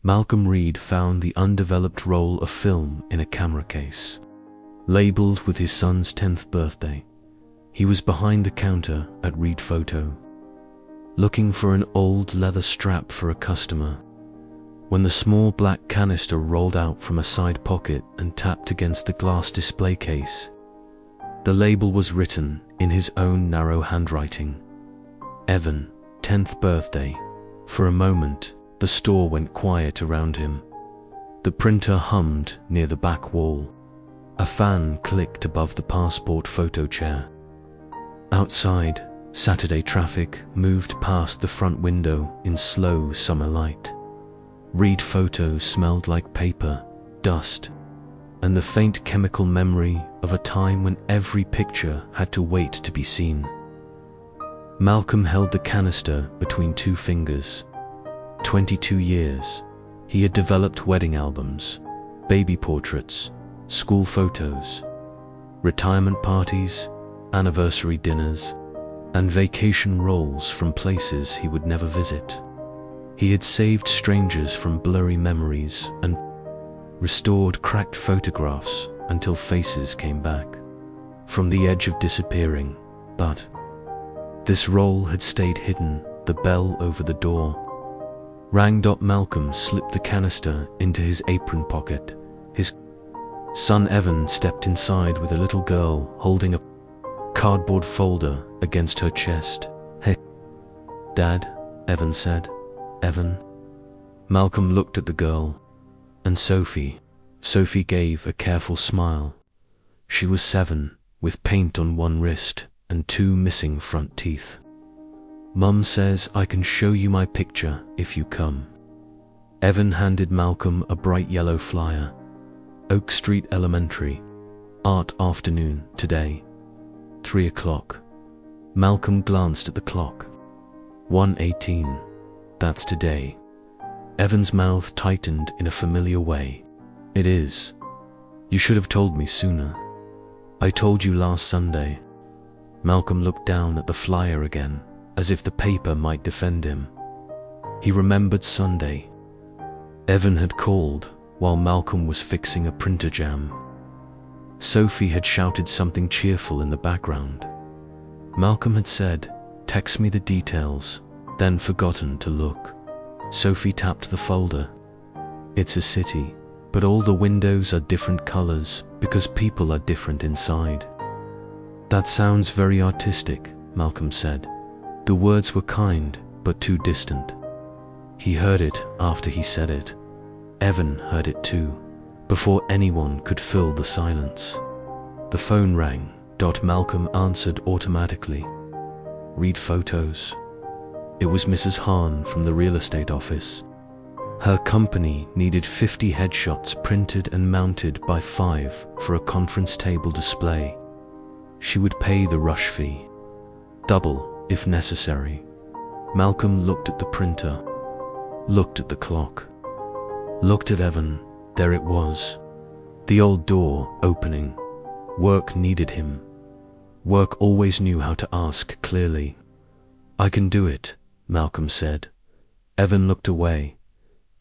Malcolm Reed found the undeveloped roll of film in a camera case. Labeled with his son's 10th birthday, he was behind the counter at Reed Photo, looking for an old leather strap for a customer, when the small black canister rolled out from a side pocket and tapped against the glass display case. The label was written in his own narrow handwriting. Evan, 10th birthday. For a moment, the store went quiet around him. The printer hummed near the back wall. A fan clicked above the passport photo chair. Outside, Saturday traffic moved past the front window in slow summer light. Reed Photo smelled like paper, dust, and the faint chemical memory of a time when every picture had to wait to be seen. Malcolm held the canister between two fingers. 22 years, he had developed wedding albums, baby portraits, school photos, retirement parties, anniversary dinners, and vacation rolls from places he would never visit. He had saved strangers from blurry memories and restored cracked photographs until faces came back from the edge of disappearing. But this roll had stayed hidden. The bell over the door rang. Malcolm slipped the canister into his apron pocket. His son Evan stepped inside with a little girl holding a cardboard folder against her chest. "Hey, Dad," Evan said. "Evan?" Malcolm looked at the girl. "And Sophie?" Sophie gave a careful smile. She was 7, with paint on one wrist and 2 missing front teeth. "Mum says I can show you my picture if you come." Evan handed Malcolm a bright yellow flyer. Oak Street Elementary. Art afternoon today. 3 o'clock. Malcolm glanced at the clock. 1:18. That's today. Evan's mouth tightened in a familiar way. "It is. You should have told me sooner. I told you last Sunday." Malcolm looked down at the flyer again, as if the paper might defend him. He remembered Sunday. Evan had called while Malcolm was fixing a printer jam. Sophie had shouted something cheerful in the background. Malcolm had said, "Text me the details," then forgotten to look. Sophie tapped the folder. "It's a city, but all the windows are different colors because people are different inside." "That sounds very artistic," Malcolm said. The words were kind, but too distant. He heard it after he said it. Evan heard it too, before anyone could fill the silence. The phone rang. Malcolm answered automatically. "Reed Photos." It was Mrs. Hahn from the real estate office. Her company needed 50 headshots printed and mounted by 5 for a conference table display. She would pay the rush fee, double if necessary. Malcolm looked at the printer, looked at the clock, looked at Evan. There it was. The old door opening. Work needed him. Work always knew how to ask clearly. "I can do it," Malcolm said. Evan looked away.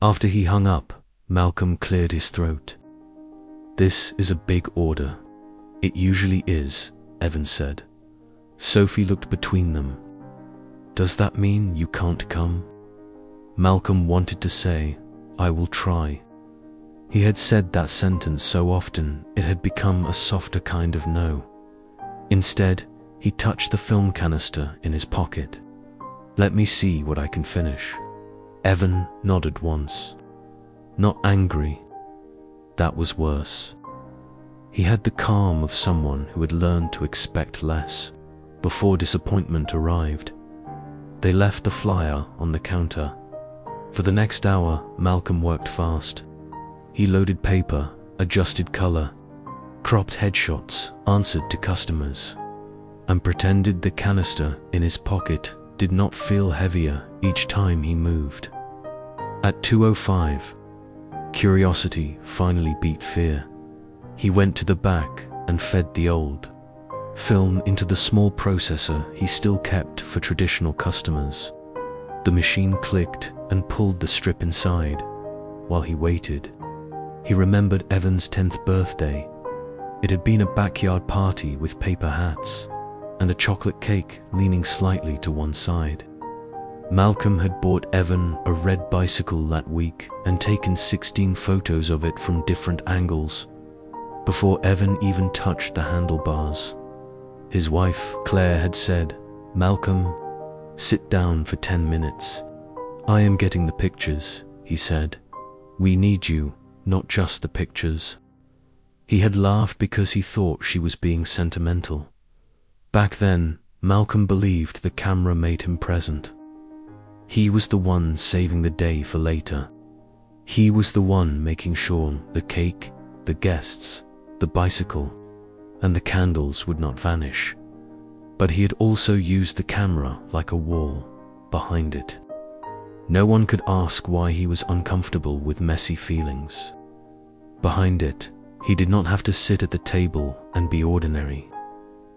After he hung up, Malcolm cleared his throat. "This is a big order." "It usually is," Evan said. Sophie looked between them. "Does that mean you can't come?" Malcolm wanted to say, "I will try." He had said that sentence so often it had become a softer kind of no. Instead, he touched the film canister in his pocket. "Let me see what I can finish." Evan nodded once. Not angry. That was worse. He had the calm of someone who had learned to expect less before disappointment arrived. They left the flyer on the counter. For the next hour, Malcolm worked fast. He loaded paper, adjusted color, cropped headshots, answered to customers, and pretended the canister in his pocket did not feel heavier each time he moved. At 2:05, curiosity finally beat fear. He went to the back and fed the old film into the small processor he still kept for traditional customers. The machine clicked and pulled the strip inside. while he waited. He remembered Evan's 10th birthday. It had been a backyard party with paper hats and a chocolate cake leaning slightly to one side. Malcolm had bought Evan a red bicycle that week and taken 16 photos of it from different angles before Evan even touched the handlebars. His wife, Claire, had said, "Malcolm, sit down for 10 minutes. I am getting the pictures," he said. "We need you, not just the pictures." He had laughed because he thought she was being sentimental. Back then, Malcolm believed the camera made him present. He was the one saving the day for later. He was the one making sure the cake, the guests, the bicycle, and the candles would not vanish. But he had also used the camera like a wall behind it. No one could ask why he was uncomfortable with messy feelings. Behind it, he did not have to sit at the table and be ordinary.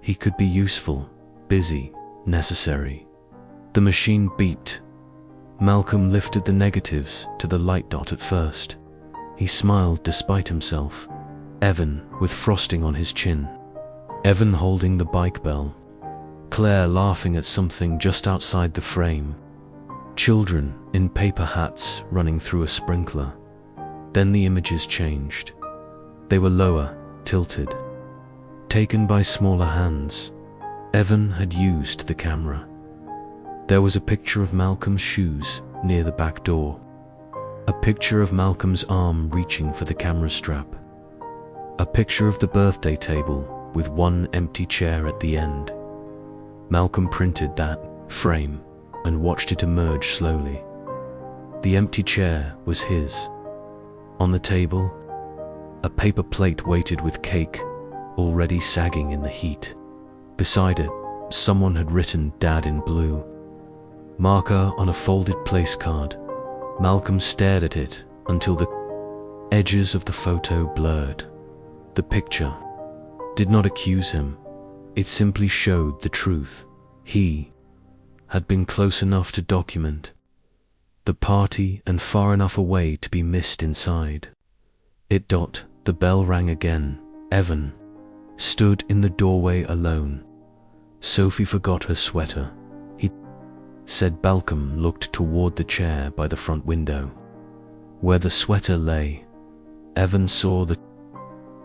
He could be useful, busy, necessary. The machine beeped. Malcolm lifted the negatives to the light dot at first. He smiled despite himself. Evan with frosting on his chin. Evan holding the bike bell. Claire laughing at something just outside the frame. Children in paper hats running through a sprinkler. Then the images changed. They were lower, tilted, taken by smaller hands. Evan had used the camera. There was a picture of Malcolm's shoes near the back door. A picture of Malcolm's arm reaching for the camera strap. A picture of the birthday table with one empty chair at the end. Malcolm printed that frame and watched it emerge slowly. The empty chair was his. On the table, a paper plate weighted with cake, already sagging in the heat. Beside it, someone had written "Dad" in blue. Marker on a folded place card. Malcolm stared at it until the edges of the photo blurred. The picture did not accuse him. It simply showed the truth. He had been close enough to document the party and far enough away to be missed inside. The bell rang again. Evan stood in the doorway alone. Sophie forgot her sweater. He said. Malcolm looked toward the chair by the front window, where the sweater lay. Evan saw the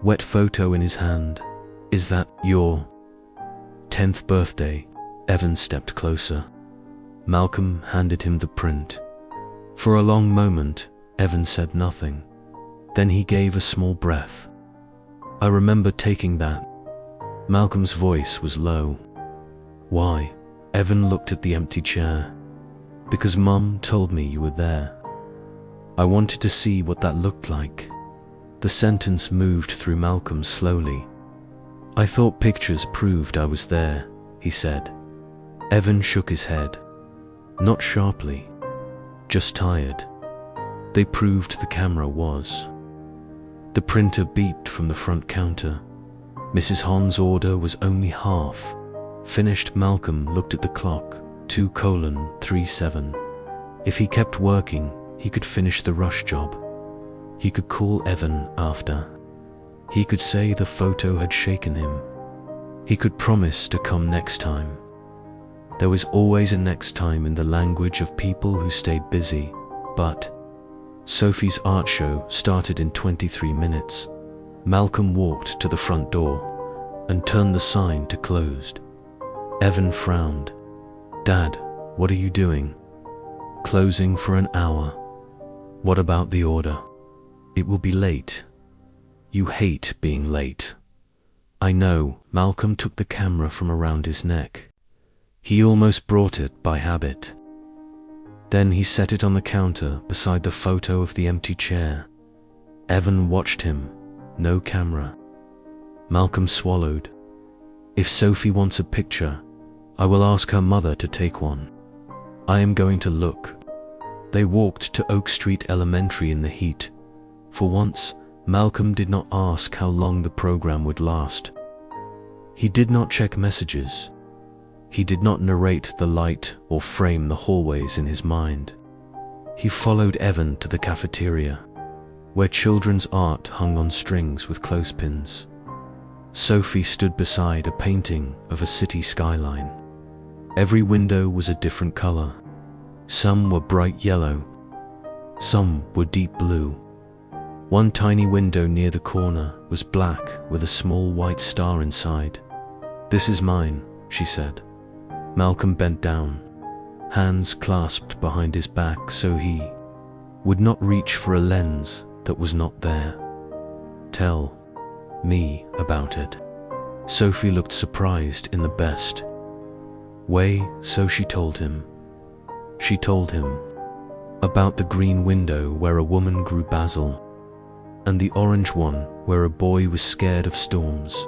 wet photo in his hand. "Is that your 10th birthday?" Evan stepped closer. Malcolm handed him the print. For a long moment, Evan said nothing. Then he gave a small breath. "I remember taking that." Malcolm's voice was low. "Why?" Evan looked at the empty chair. "Because Mum told me you were there. I wanted to see what that looked like." The sentence moved through Malcolm slowly. "I thought pictures proved I was there," he said. Evan shook his head. Not sharply, just tired. They proved the camera was. The printer beeped from the front counter. Mrs. Hon's order was only half finished. Malcolm looked at the clock. 2:37. If he kept working, he could finish the rush job. He could call Evan after. He could say the photo had shaken him. He could promise to come next time. There was always a next time in the language of people who stayed busy. But Sophie's art show started in 23 minutes. Malcolm walked to the front door and turned the sign to closed. Evan frowned. "Dad, what are you doing?" "Closing for an hour." "What about the order?" "It will be late." "You hate being late." "I know." Malcolm took the camera from around his neck. He almost brought it by habit. Then he set it on the counter beside the photo of the empty chair. Evan watched him. No camera. Malcolm swallowed. "If Sophie wants a picture, I will ask her mother to take one. I am going to look." They walked to Oak Street Elementary in the heat. For once, Malcolm did not ask how long the program would last. He did not check messages. He did not narrate the light or frame the hallways in his mind. He followed Evan to the cafeteria. where children's art hung on strings with clothespins. Sophie stood beside a painting of a city skyline. Every window was a different color. Some were bright yellow, some were deep blue. One tiny window near the corner was black with a small white star inside. "This is mine," she said. Malcolm bent down, hands clasped behind his back so he would not reach for a lens that was not there. "Tell me about it." Sophie looked surprised in the best way, so she told him. She told him about the green window where a woman grew basil, and the orange one where a boy was scared of storms,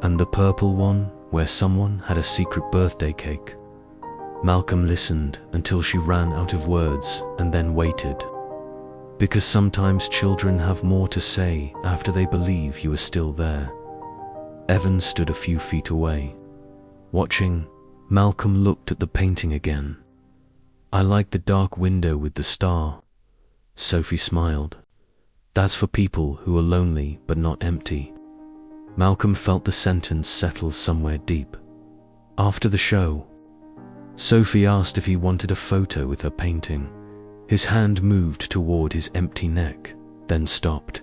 and the purple one where someone had a secret birthday cake. Malcolm listened until she ran out of words and then waited. Because sometimes children have more to say after they believe you are still there. Evan stood a few feet away. Watching, Malcolm looked at the painting again. "I like the dark window with the star." Sophie smiled. "That's for people who are lonely but not empty." Malcolm felt the sentence settle somewhere deep. After the show, Sophie asked if he wanted a photo with her painting. His hand moved toward his empty neck, then stopped.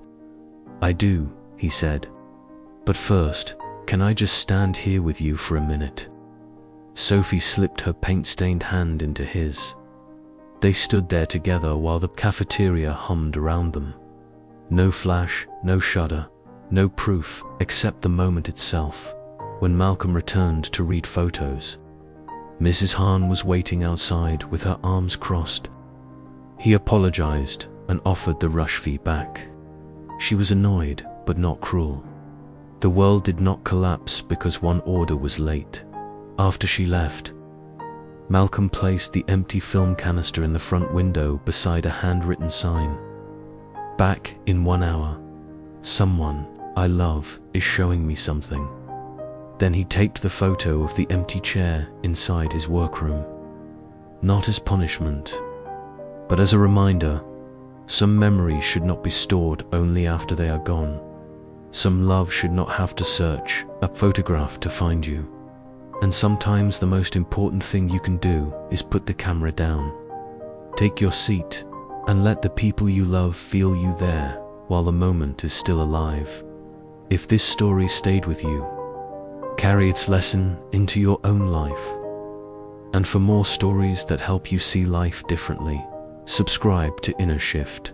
"I do," he said. "But first, can I just stand here with you for a minute?" Sophie slipped her paint-stained hand into his. They stood there together while the cafeteria hummed around them. No flash, no shudder, no proof except the moment itself, when Malcolm returned to read photos. Mrs. Hahn was waiting outside with her arms crossed. He apologized and offered the rush fee back. She was annoyed, but not cruel. The world did not collapse because one order was late. After she left, Malcolm placed the empty film canister in the front window beside a handwritten sign. "Back in 1 hour. Someone I love is showing me something." Then he taped the photo of the empty chair inside his workroom. Not as punishment, but as a reminder, some memories should not be stored only after they are gone. Some love should not have to search a photograph to find you. And sometimes the most important thing you can do is put the camera down. Take your seat and let the people you love feel you there while the moment is still alive. If this story stayed with you, carry its lesson into your own life. And for more stories that help you see life differently, subscribe to Inner Shift.